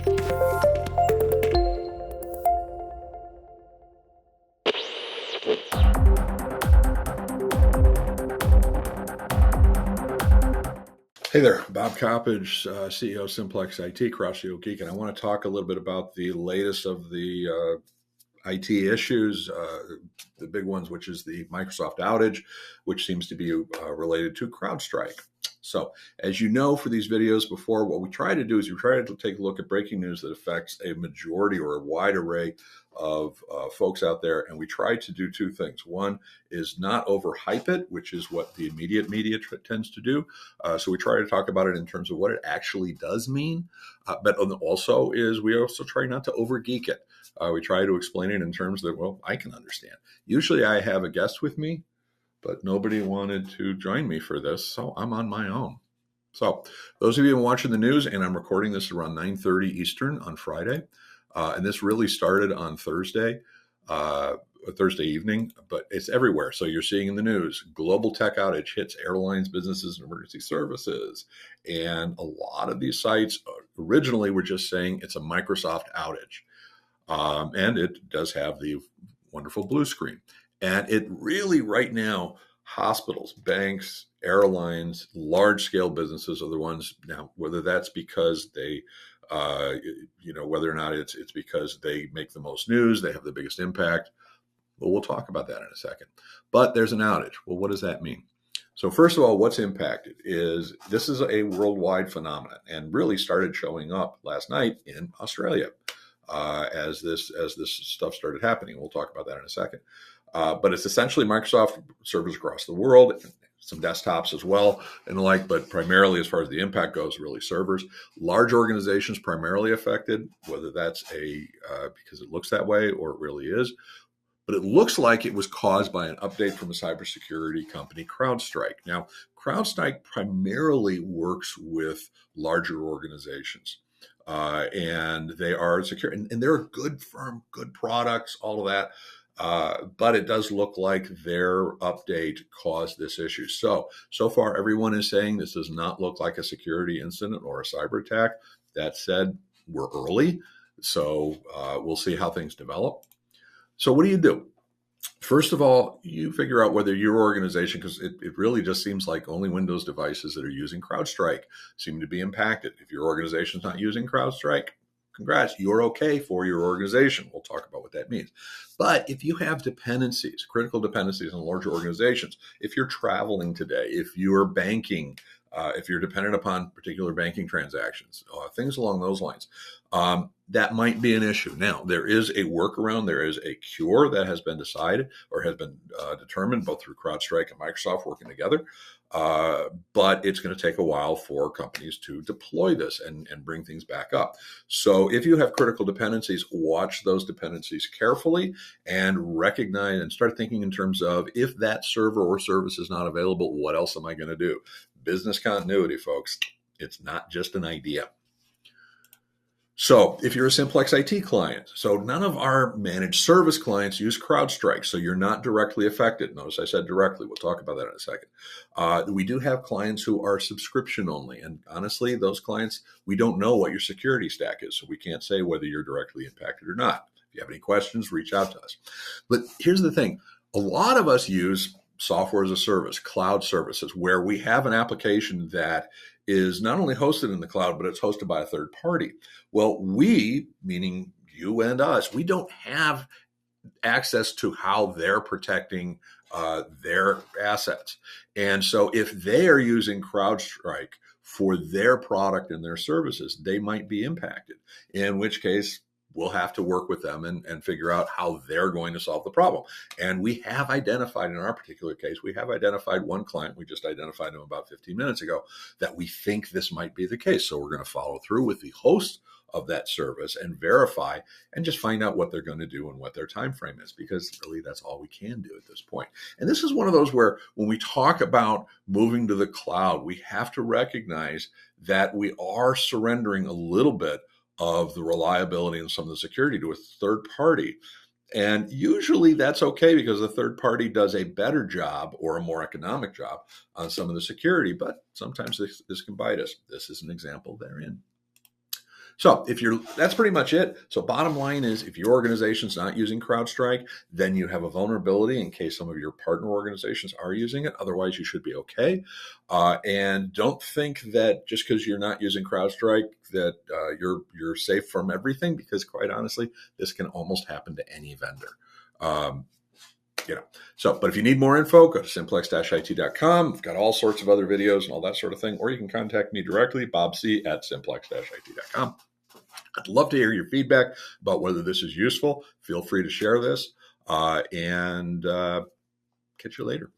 Hey there, Bob Coppedge, CEO of Simplex-IT, CrowdStrike Geek, and I want to talk a little bit about the latest of the IT issues, the big ones, which is the Microsoft outage, which seems to be related to CrowdStrike. So, as you know, for these videos before, what we try to do is we try to take a look at breaking news that affects a majority or a wide array of folks out there, and we try to do two things. One is not overhype it, which is what the immediate media tends to do. So we try to talk about it in terms of what it actually does mean, but also we also try not to overgeek it. We try to explain it in terms that, well, I can understand. Usually I have a guest with me, but nobody wanted to join me for this, so I'm on my own. So those of you watching the news, and I'm recording this around 9:30 Eastern on Friday, and this really started on Thursday evening, but it's everywhere. So you're seeing in the news, global tech outage hits airlines, businesses, and emergency services. And a lot of these sites originally were just saying it's a Microsoft outage. And it does have the wonderful blue screen. And it really, right now, hospitals, banks, airlines, large-scale businesses are the ones now, whether that's because they, whether or not it's because they make the most news, they have the biggest impact. Well, we'll talk about that in a second. But there's an outage. Well, what does that mean? So first of all, what's impacted is this is a worldwide phenomenon and really started showing up last night in Australia as this stuff started happening. We'll talk about that in a second. But it's essentially Microsoft servers across the world, some desktops as well and the like, but primarily as far as the impact goes, really servers. Large organizations primarily affected, whether that's because it looks that way or it really is. But it looks like it was caused by an update from a cybersecurity company, CrowdStrike. Now, CrowdStrike primarily works with larger organizations. And they are secure, and they're a good firm, good products, all of that. But it does look like their update caused this issue. So far, everyone is saying this does not look like a security incident or a cyber attack. That said, we're early, so we'll see how things develop. So what do you do? First of all, you figure out whether your organization, because it really just seems like only Windows devices that are using CrowdStrike seem to be impacted. If your organization's not using CrowdStrike, congrats, you're okay for your organization. We'll talk about what that means. But if you have dependencies, critical dependencies in larger organizations, if you're traveling today, if you're banking, if you're dependent upon particular banking transactions, things along those lines, that might be an issue. Now, there is a workaround. There is a cure that has been decided or has been determined both through CrowdStrike and Microsoft working together. But it's going to take a while for companies to deploy this and bring things back up. So if you have critical dependencies, watch those dependencies carefully and recognize and start thinking in terms of, if that server or service is not available, what else am I going to do? Business continuity, folks. It's not just an idea. So if you're a Simplex-IT client, so none of our managed service clients use CrowdStrike, so you're not directly affected. Notice I said directly. We'll talk about that in a second. We do have clients who are subscription only. And honestly, those clients, we don't know what your security stack is, so we can't say whether you're directly impacted or not. If you have any questions, reach out to us. But here's the thing. A lot of us use software as a service, cloud services, where we have an application that is not only hosted in the cloud, but it's hosted by a third party. Well, we, meaning you and us, we don't have access to how they're protecting their assets. And so if they are using CrowdStrike for their product and their services, they might be impacted, in which case we'll have to work with them and figure out how they're going to solve the problem. And we have identified, in our particular case, we have identified one client, we just identified him about 15 minutes ago, that we think this might be the case. So we're going to follow through with the host of that service and verify and just find out what they're going to do and what their time frame is, because really that's all we can do at this point. And this is one of those where when we talk about moving to the cloud, we have to recognize that we are surrendering a little bit of the reliability and some of the security to a third party. And usually that's okay because the third party does a better job or a more economic job on some of the security, but sometimes this can bite us. This is an example therein. So that's pretty much it. So bottom line is, if your organization's not using CrowdStrike, then you have a vulnerability in case some of your partner organizations are using it. Otherwise, you should be okay. And don't think that just because you're not using CrowdStrike that you're safe from everything, because quite honestly, this can almost happen to any vendor. But if you need more info, go to simplex-it.com. We've got all sorts of other videos and all that sort of thing, or you can contact me directly, bobc@simplex-it.com. I'd love to hear your feedback about whether this is useful. Feel free to share this, and catch you later.